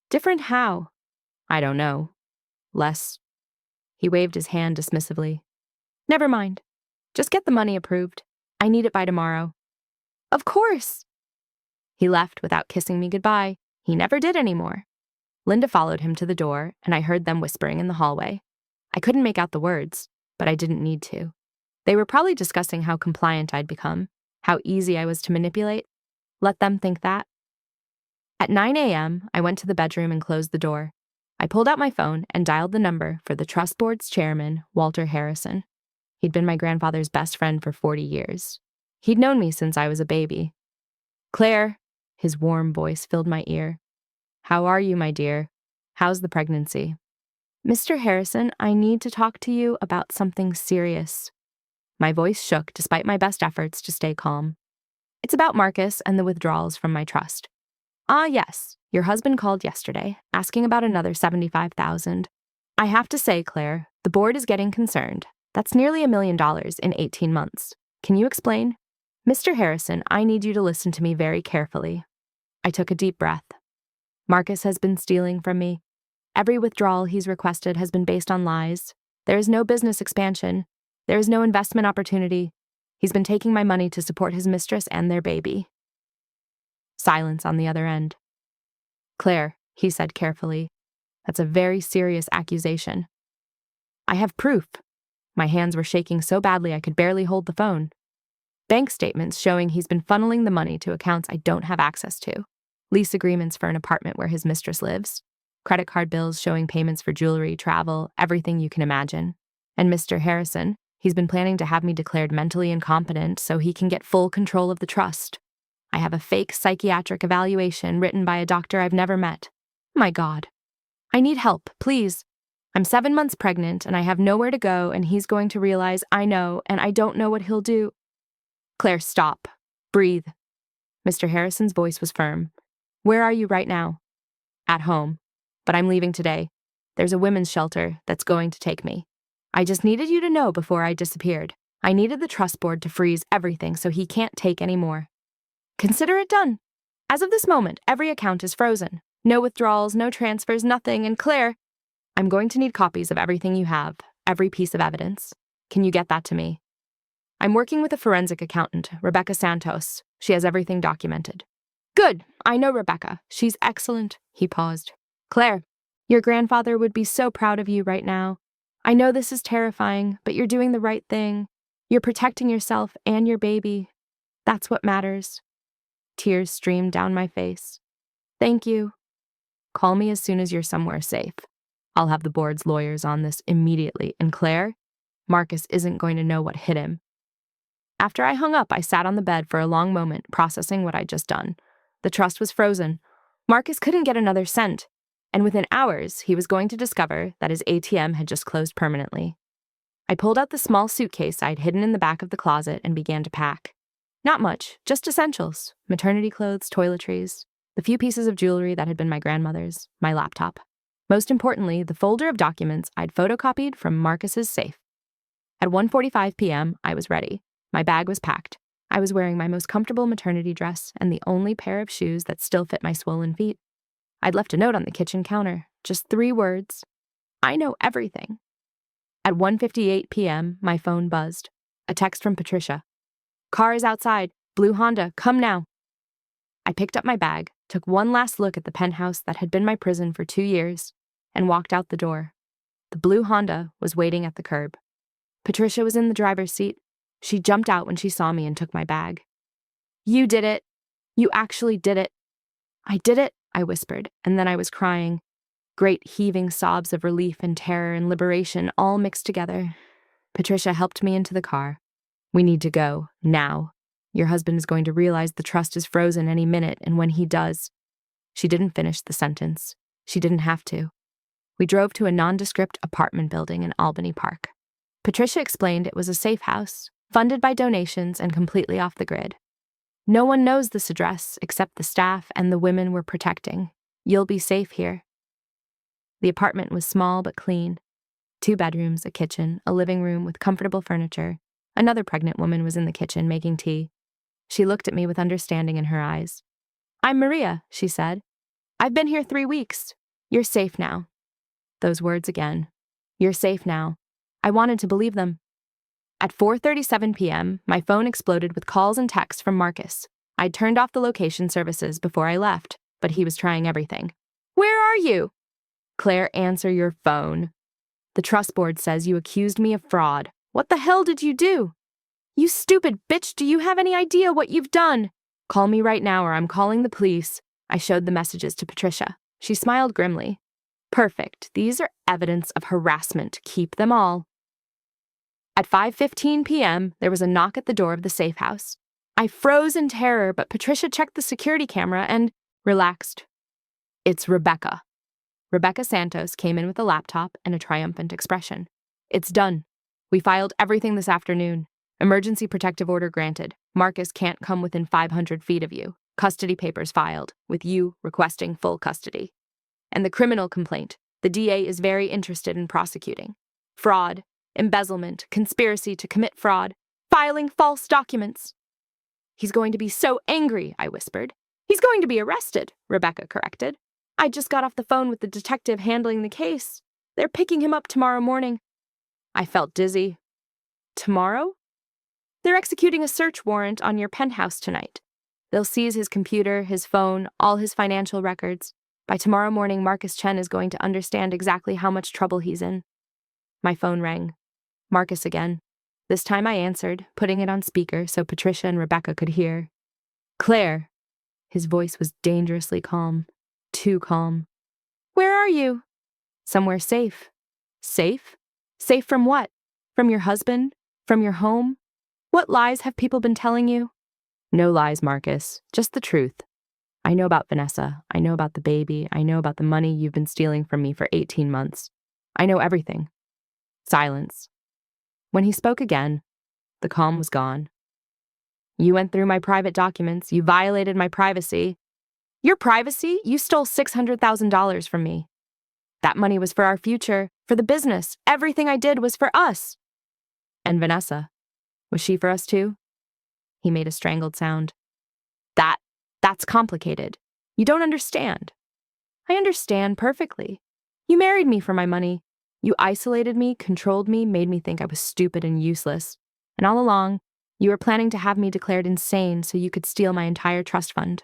Different how? I don't know. Less. He waved his hand dismissively. Never mind. Just get the money approved. I need it by tomorrow. Of course. He left without kissing me goodbye. He never did anymore. Linda followed him to the door, and I heard them whispering in the hallway. I couldn't make out the words, but I didn't need to. They were probably discussing how compliant I'd become, how easy I was to manipulate. Let them think that. At 9 a.m., I went to the bedroom and closed the door. I pulled out my phone and dialed the number for the trust board's chairman, Walter Harrison. He'd been my grandfather's best friend for 40 years. He'd known me since I was a baby. Claire, his warm voice filled my ear. How are you, my dear? How's the pregnancy? Mr. Harrison, I need to talk to you about something serious. My voice shook despite my best efforts to stay calm. It's about Marcus and the withdrawals from my trust. Ah, yes, your husband called yesterday, asking about another $75,000. I have to say, Claire, the board is getting concerned. That's nearly $1 million in 18 months. Can you explain? Mr. Harrison, I need you to listen to me very carefully. I took a deep breath. Marcus has been stealing from me. Every withdrawal he's requested has been based on lies. There is no business expansion. There is no investment opportunity. He's been taking my money to support his mistress and their baby. Silence on the other end. Claire, he said carefully, that's a very serious accusation. I have proof. My hands were shaking so badly I could barely hold the phone. Bank statements showing he's been funneling the money to accounts I don't have access to. Lease agreements for an apartment where his mistress lives. Credit card bills showing payments for jewelry, travel, everything you can imagine. And Mr. Harrison, he's been planning to have me declared mentally incompetent so he can get full control of the trust. I have a fake psychiatric evaluation written by a doctor I've never met. My God. I need help, please. I'm 7 months pregnant and I have nowhere to go and he's going to realize I know and I don't know what he'll do. Claire, stop. Breathe. Mr. Harrison's voice was firm. Where are you right now? At home. But I'm leaving today. There's a women's shelter that's going to take me. I just needed you to know before I disappeared. I needed the trust board to freeze everything so he can't take any more. Consider it done. As of this moment, every account is frozen. No withdrawals, no transfers, nothing. And Claire, I'm going to need copies of everything you have, every piece of evidence. Can you get that to me? I'm working with a forensic accountant, Rebecca Santos. She has everything documented. Good, I know Rebecca. She's excellent. He paused. Claire, your grandfather would be so proud of you right now. I know this is terrifying, but you're doing the right thing. You're protecting yourself and your baby. That's what matters. Tears streamed down my face. Thank you. Call me as soon as you're somewhere safe. I'll have the board's lawyers on this immediately, and Claire, Marcus isn't going to know what hit him. After I hung up, I sat on the bed for a long moment, processing what I'd just done. The trust was frozen. Marcus couldn't get another cent, and within hours, he was going to discover that his ATM had just closed permanently. I pulled out the small suitcase I'd hidden in the back of the closet and began to pack. Not much, just essentials, maternity clothes, toiletries, the few pieces of jewelry that had been my grandmother's, my laptop. Most importantly, the folder of documents I'd photocopied from Marcus's safe. At 1:45 p.m., I was ready. My bag was packed. I was wearing my most comfortable maternity dress and the only pair of shoes that still fit my swollen feet. I'd left a note on the kitchen counter, just 3 words. I know everything. At 1:58 p.m., my phone buzzed. A text from Patricia. Car is outside. Blue Honda, come now. I picked up my bag, took one last look at the penthouse that had been my prison for 2 years, and walked out the door. The blue Honda was waiting at the curb. Patricia was in the driver's seat. She jumped out when she saw me and took my bag. You did it. You actually did it. I did it, I whispered, and then I was crying. Great heaving sobs of relief and terror and liberation all mixed together. Patricia helped me into the car. We need to go, now. Your husband is going to realize the trust is frozen any minute, and when he does... She didn't finish the sentence. She didn't have to. We drove to a nondescript apartment building in Albany Park. Patricia explained it was a safe house, funded by donations and completely off the grid. No one knows this address except the staff and the women we're protecting. You'll be safe here. The apartment was small but clean. 2 bedrooms, a kitchen, a living room with comfortable furniture. Another pregnant woman was in the kitchen making tea. She looked at me with understanding in her eyes. I'm Maria, she said. I've been here 3 weeks. You're safe now. Those words again. You're safe now. I wanted to believe them. At 4:37 p.m., my phone exploded with calls and texts from Marcus. I'd turned off the location services before I left, but he was trying everything. Where are you? Claire, answer your phone. The trust board says you accused me of fraud. What the hell did you do? You stupid bitch, do you have any idea what you've done? Call me right now or I'm calling the police. I showed the messages to Patricia. She smiled grimly. Perfect. These are evidence of harassment. Keep them all. At 5:15 p.m., there was a knock at the door of the safe house. I froze in terror, but Patricia checked the security camera and relaxed. It's Rebecca. Rebecca Santos came in with a laptop and a triumphant expression. It's done. We filed everything this afternoon. Emergency protective order granted. Marcus can't come within 500 feet of you. Custody papers filed, with you requesting full custody. And the criminal complaint. The DA is very interested in prosecuting. Fraud, embezzlement, conspiracy to commit fraud, filing false documents. He's going to be so angry, I whispered. He's going to be arrested, Rebecca corrected. I just got off the phone with the detective handling the case. They're picking him up tomorrow morning. I felt dizzy. Tomorrow? They're executing a search warrant on your penthouse tonight. They'll seize his computer, his phone, all his financial records. By tomorrow morning, Marcus Chen is going to understand exactly how much trouble he's in. My phone rang. Marcus again. This time I answered, putting it on speaker so Patricia and Rebecca could hear. Claire. His voice was dangerously calm. Too calm. Where are you? Somewhere safe. Safe? Safe from what? From your husband? From your home? What lies have people been telling you? No lies, Marcus. Just the truth. I know about Vanessa. I know about the baby. I know about the money you've been stealing from me for 18 months. I know everything. Silence. When he spoke again, the calm was gone. You went through my private documents. You violated my privacy. Your privacy? You stole $600,000 from me. That money was for our future, for the business. Everything I did was for us. And Vanessa, was she for us too? He made a strangled sound. That's complicated. You don't understand. I understand perfectly. You married me for my money. You isolated me, controlled me, made me think I was stupid and useless. And all along, you were planning to have me declared insane so you could steal my entire trust fund.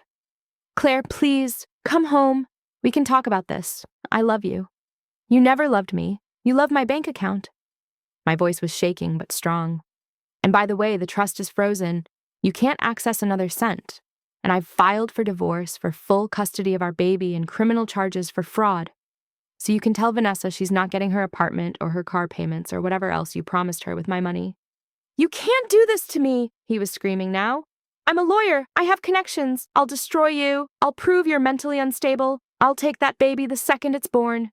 Claire, please, come home. We can talk about this. I love you. You never loved me. You love my bank account. My voice was shaking but strong. And by the way, the trust is frozen. You can't access another cent. And I've filed for divorce, for full custody of our baby, and criminal charges for fraud. So you can tell Vanessa she's not getting her apartment or her car payments or whatever else you promised her with my money. You can't do this to me, he was screaming now. I'm a lawyer. I have connections. I'll destroy you. I'll prove you're mentally unstable. I'll take that baby the second it's born.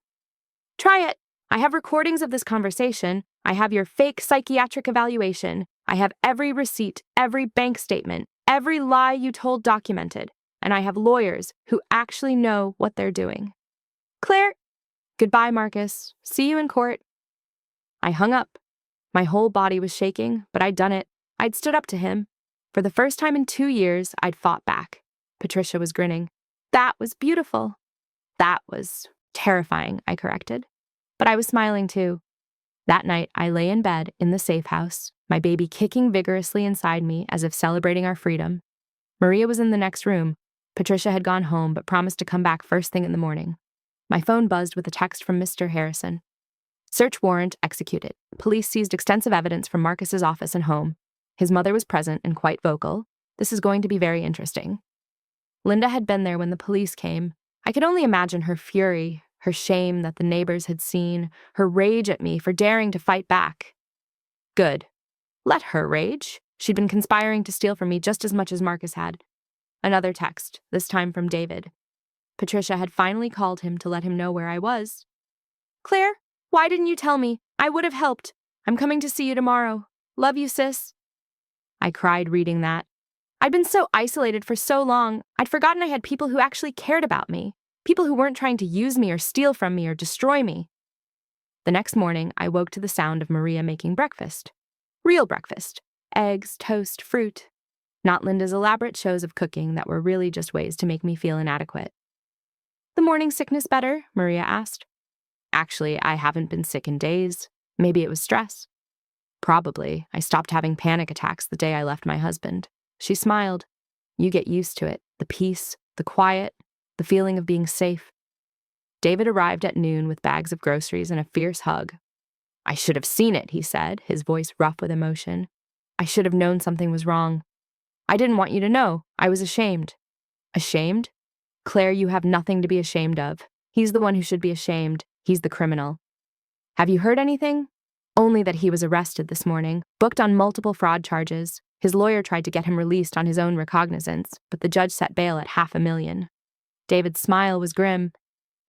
Try it. I have recordings of this conversation. I have your fake psychiatric evaluation. I have every receipt, every bank statement, every lie you told documented. And I have lawyers who actually know what they're doing. Claire, goodbye, Marcus. See you in court. I hung up. My whole body was shaking, but I'd done it. I'd stood up to him. For the first time in 2 years, I'd fought back. Patricia was grinning. That was beautiful. That was terrifying, I corrected. But I was smiling too. That night, I lay in bed in the safe house, my baby kicking vigorously inside me as if celebrating our freedom. Maria was in the next room. Patricia had gone home but promised to come back first thing in the morning. My phone buzzed with a text from Mr. Harrison. Search warrant executed. Police seized extensive evidence from Marcus's office and home. His mother was present and quite vocal. This is going to be very interesting. Linda had been there when the police came. I could only imagine her fury, her shame that the neighbors had seen, her rage at me for daring to fight back. Good. Let her rage. She'd been conspiring to steal from me just as much as Marcus had. Another text, this time from David. Patricia had finally called him to let him know where I was. Claire, why didn't you tell me? I would have helped. I'm coming to see you tomorrow. Love you, sis. I cried reading that. I'd been so isolated for so long, I'd forgotten I had people who actually cared about me, people who weren't trying to use me or steal from me or destroy me. The next morning, I woke to the sound of Maria making breakfast. Real breakfast. Eggs, toast, fruit. Not Linda's elaborate shows of cooking that were really just ways to make me feel inadequate. The morning sickness better? Maria asked. Actually, I haven't been sick in days. Maybe it was stress. Probably. I stopped having panic attacks the day I left my husband. She smiled. You get used to it. The peace, the quiet, the feeling of being safe. David arrived at noon with bags of groceries and a fierce hug. I should have seen it, he said, his voice rough with emotion. I should have known something was wrong. I didn't want you to know. I was ashamed. Ashamed? Claire, you have nothing to be ashamed of. He's the one who should be ashamed. He's the criminal. Have you heard anything? Only that he was arrested this morning, booked on multiple fraud charges. His lawyer tried to get him released on his own recognizance, but the judge set bail at $500,000. David's smile was grim,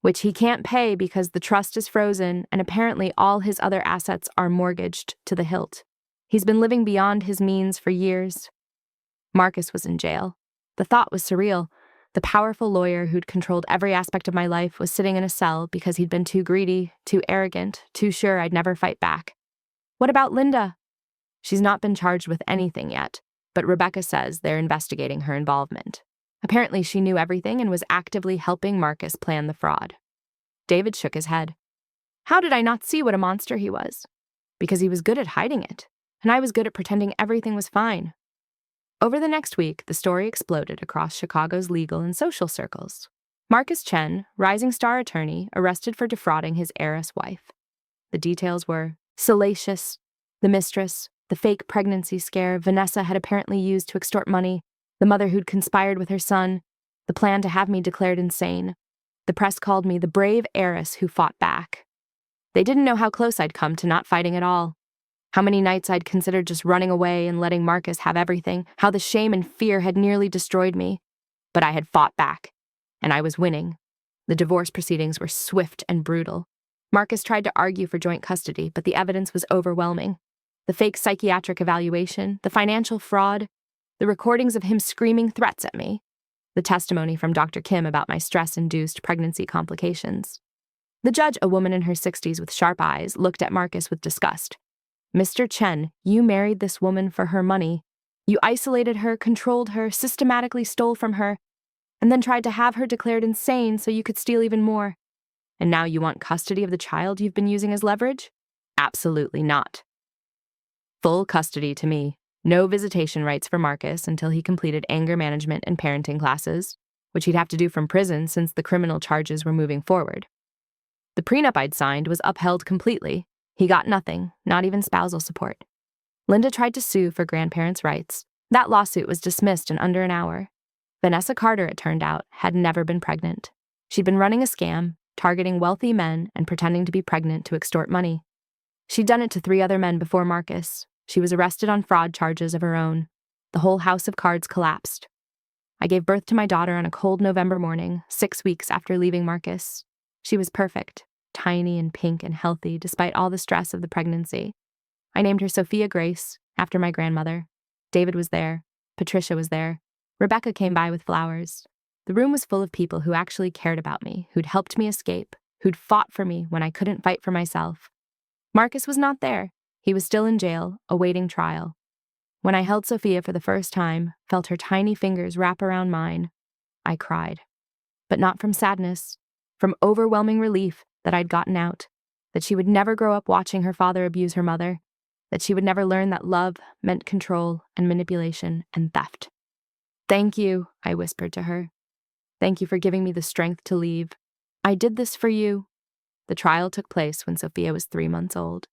which he can't pay because the trust is frozen and apparently all his other assets are mortgaged to the hilt. He's been living beyond his means for years. Marcus was in jail. The thought was surreal. The powerful lawyer who'd controlled every aspect of my life was sitting in a cell because he'd been too greedy, too arrogant, too sure I'd never fight back. What about Linda? She's not been charged with anything yet, but Rebecca says they're investigating her involvement. Apparently she knew everything and was actively helping Marcus plan the fraud. David shook his head. How did I not see what a monster he was? Because he was good at hiding it, and I was good at pretending everything was fine. Over the next week, the story exploded across Chicago's legal and social circles. Marcus Chen, rising star attorney, arrested for defrauding his heiress wife. The details were salacious. The mistress, the fake pregnancy scare Vanessa had apparently used to extort money, the mother who'd conspired with her son, the plan to have me declared insane. The press called me the brave heiress who fought back. They didn't know how close I'd come to not fighting at all. How many nights I'd considered just running away and letting Marcus have everything, how the shame and fear had nearly destroyed me. But I had fought back, and I was winning. The divorce proceedings were swift and brutal. Marcus tried to argue for joint custody, but the evidence was overwhelming. The fake psychiatric evaluation, the financial fraud, the recordings of him screaming threats at me, the testimony from Dr. Kim about my stress-induced pregnancy complications. The judge, a woman in her 60s with sharp eyes, looked at Marcus with disgust. Mr. Chen, you married this woman for her money. You isolated her, controlled her, systematically stole from her, and then tried to have her declared insane so you could steal even more. And now you want custody of the child you've been using as leverage? Absolutely not. Full custody to me. No visitation rights for Marcus until he completed anger management and parenting classes. which he'd have to do from prison since the criminal charges were moving forward. The prenup I'd signed was upheld completely. He got nothing, not even spousal support. Linda tried to sue for grandparents' rights. That lawsuit was dismissed in under an hour. Vanessa Carter, it turned out, had never been pregnant. She'd been running a scam, targeting wealthy men and pretending to be pregnant to extort money. She'd done it to 3 other men before Marcus. She was arrested on fraud charges of her own. The whole house of cards collapsed. I gave birth to my daughter on a cold November morning, 6 weeks after leaving Marcus. She was perfect, tiny and pink and healthy despite all the stress of the pregnancy. I named her Sophia Grace, after my grandmother. David was there. Patricia was there. Rebecca came by with flowers. The room was full of people who actually cared about me, who'd helped me escape, who'd fought for me when I couldn't fight for myself. Marcus was not there. He was still in jail, awaiting trial. When I held Sophia for the first time, felt her tiny fingers wrap around mine, I cried. But not from sadness, from overwhelming relief that I'd gotten out, that she would never grow up watching her father abuse her mother, that she would never learn that love meant control and manipulation and theft. "Thank you," I whispered to her. "Thank you for giving me the strength to leave. I did this for you." The trial took place when Sophia was 3 months old.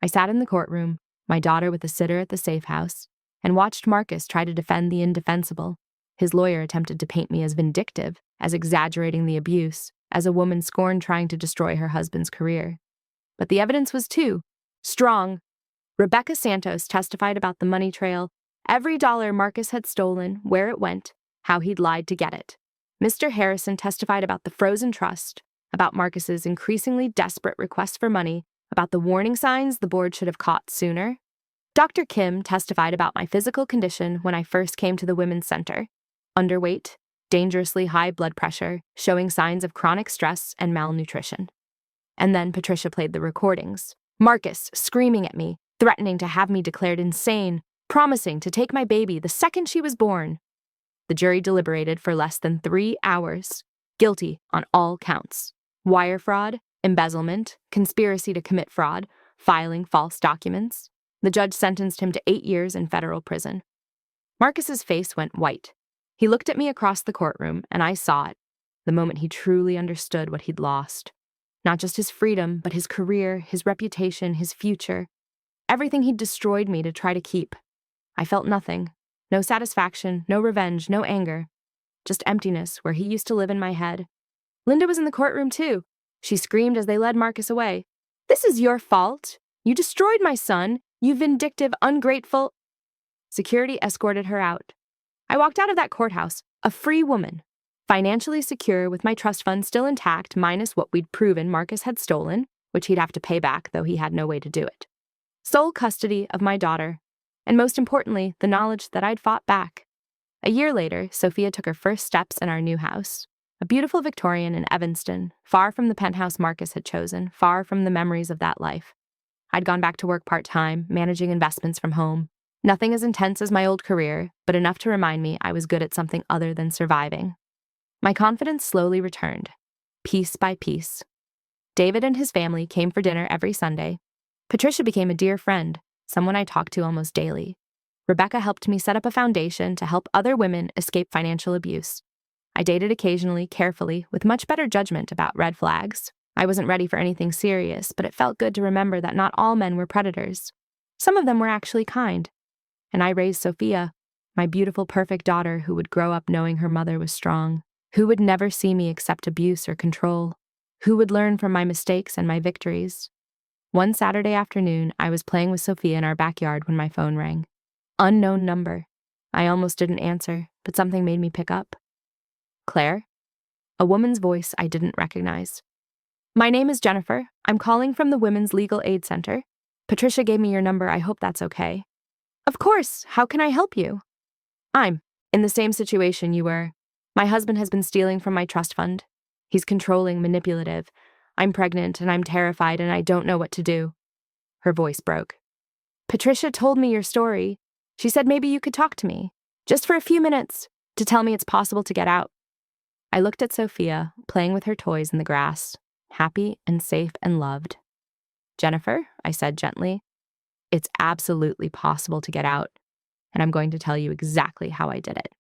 I sat in the courtroom, my daughter with a sitter at the safe house, and watched Marcus try to defend the indefensible. His lawyer attempted to paint me as vindictive, as exaggerating the abuse, as a woman scorned trying to destroy her husband's career. But the evidence was too strong. Rebecca Santos testified about the money trail, every dollar Marcus had stolen, where it went, how he'd lied to get it. Mr. Harrison testified about the frozen trust, about Marcus's increasingly desperate requests for money, about the warning signs the board should have caught sooner. Dr. Kim testified about my physical condition when I first came to the Women's Center. Underweight, dangerously high blood pressure, showing signs of chronic stress and malnutrition. And then Patricia played the recordings. Marcus screaming at me, threatening to have me declared insane, promising to take my baby the second she was born. The jury deliberated for less than 3 hours. Guilty on all counts. Wire fraud, embezzlement, conspiracy to commit fraud, filing false documents. The judge sentenced him to 8 years in federal prison. Marcus's face went white. He looked at me across the courtroom, and I saw it, the moment he truly understood what he'd lost. Not just his freedom, but his career, his reputation, his future. Everything he'd destroyed me to try to keep. I felt nothing. No satisfaction, no revenge, no anger. Just emptiness where he used to live in my head. Linda was in the courtroom too. She screamed as they led Marcus away. "This is your fault. You destroyed my son. You vindictive, ungrateful." Security escorted her out. I walked out of that courthouse, a free woman, financially secure with my trust fund still intact minus what we'd proven Marcus had stolen, which he'd have to pay back though he had no way to do it. Sole custody of my daughter, and most importantly, the knowledge that I'd fought back. A year later, Sophia took her first steps in our new house, a beautiful Victorian in Evanston, far from the penthouse Marcus had chosen, far from the memories of that life. I'd gone back to work part-time, managing investments from home. Nothing as intense as my old career, but enough to remind me I was good at something other than surviving. My confidence slowly returned, piece by piece. David and his family came for dinner every Sunday. Patricia became a dear friend, someone I talked to almost daily. Rebecca helped me set up a foundation to help other women escape financial abuse. I dated occasionally, carefully, with much better judgment about red flags. I wasn't ready for anything serious, but it felt good to remember that not all men were predators. Some of them were actually kind. And I raised Sophia, my beautiful, perfect daughter who would grow up knowing her mother was strong, who would never see me accept abuse or control, who would learn from my mistakes and my victories. One Saturday afternoon, I was playing with Sophia in our backyard when my phone rang. Unknown number. I almost didn't answer, but something made me pick up. "Claire?" A woman's voice I didn't recognize. "My name is Jennifer. I'm calling from the Women's Legal Aid Center. Patricia gave me your number. I hope that's okay." "Of course. How can I help you?" "I'm in the same situation you were. My husband has been stealing from my trust fund. He's controlling, manipulative. I'm pregnant and I'm terrified and I don't know what to do." Her voice broke. "Patricia told me your story. She said maybe you could talk to me, just for a few minutes, to tell me it's possible to get out." I looked at Sophia, playing with her toys in the grass, happy and safe and loved. "Jennifer," I said gently, "it's absolutely possible to get out, and I'm going to tell you exactly how I did it."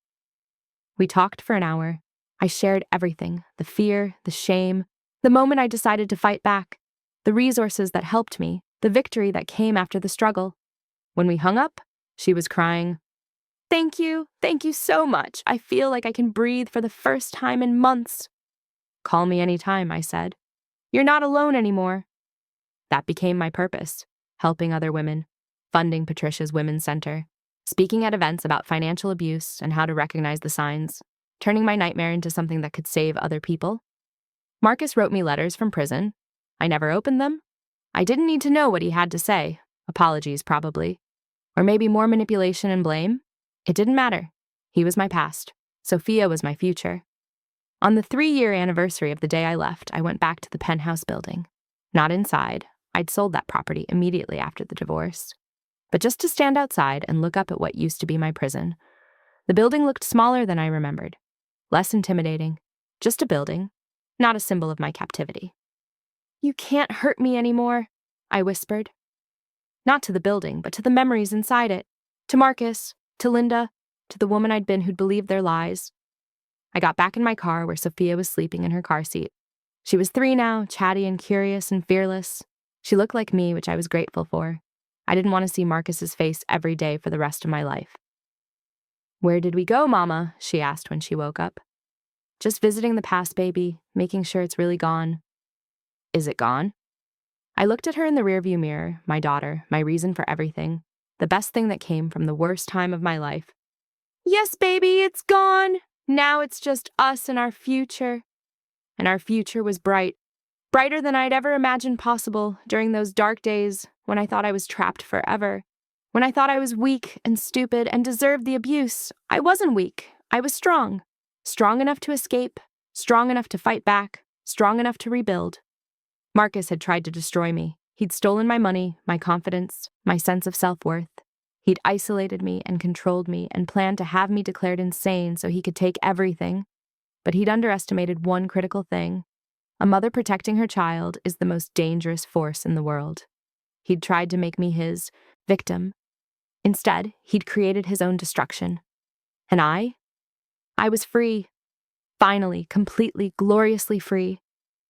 We talked for an hour. I shared everything, the fear, the shame, the moment I decided to fight back, the resources that helped me, the victory that came after the struggle. When we hung up, she was crying. Thank you so much. I feel like I can breathe for the first time in months. Call me anytime, I said. You're not alone anymore. That became my purpose, helping other women, funding Patricia's Women's Center, speaking at events about financial abuse and how to recognize the signs, turning my nightmare into something that could save other people. Marcus wrote me letters from prison. I never opened them. I didn't need to know what he had to say. Apologies, probably. Or maybe more manipulation and blame. It didn't matter. He was my past. Sophia was my future. On the 3-year anniversary of the day I left, I went back to the penthouse building. Not inside. I'd sold that property immediately after the divorce. But just to stand outside and look up at what used to be my prison. The building looked smaller than I remembered. Less intimidating. Just a building, not a symbol of my captivity. You can't hurt me anymore, I whispered. Not to the building, but to the memories inside it. To Marcus, to Linda, to the woman I'd been who'd believed their lies. I got back in my car where Sophia was sleeping in her car seat. She was 3 now, chatty and curious and fearless. She looked like me, which I was grateful for. I didn't want to see Marcus's face every day for the rest of my life. Where did we go, Mama? She asked when she woke up. Just visiting the past, baby, making sure it's really gone. Is it gone? I looked at her in the rearview mirror, my daughter, my reason for everything, the best thing that came from the worst time of my life. Yes, baby, it's gone. Now it's just us and our future. And our future was bright, brighter than I'd ever imagined possible during those dark days when I thought I was trapped forever, when I thought I was weak and stupid and deserved the abuse. I wasn't weak. I was strong. Strong enough to escape, strong enough to fight back, strong enough to rebuild. Marcus had tried to destroy me. He'd stolen my money, my confidence, my sense of self-worth. He'd isolated me and controlled me and planned to have me declared insane so he could take everything. But he'd underestimated one critical thing. A mother protecting her child is the most dangerous force in the world. He'd tried to make me his victim. Instead, he'd created his own destruction. And I was free. Finally, completely, gloriously free.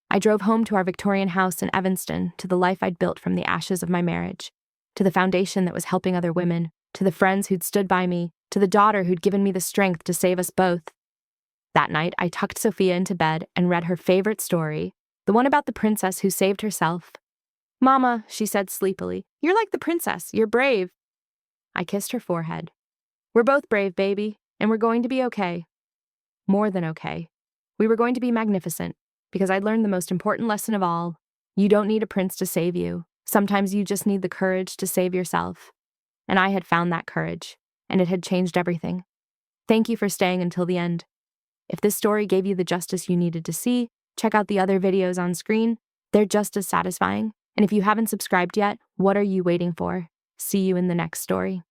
I drove home to our Victorian house in Evanston, to the life I'd built from the ashes of my marriage, to the foundation that was helping other women, to the friends who'd stood by me, to the daughter who'd given me the strength to save us both. That night, I tucked Sophia into bed and read her favorite story, the one about the princess who saved herself. Mama, she said sleepily, you're like the princess, you're brave. I kissed her forehead. We're both brave, baby, and we're going to be okay. More than okay. We were going to be magnificent, because I'd learned the most important lesson of all. You don't need a prince to save you. Sometimes you just need the courage to save yourself. And I had found that courage, and it had changed everything. Thank you for staying until the end. If this story gave you the justice you needed to see, check out the other videos on screen. They're just as satisfying. And if you haven't subscribed yet, what are you waiting for? See you in the next story.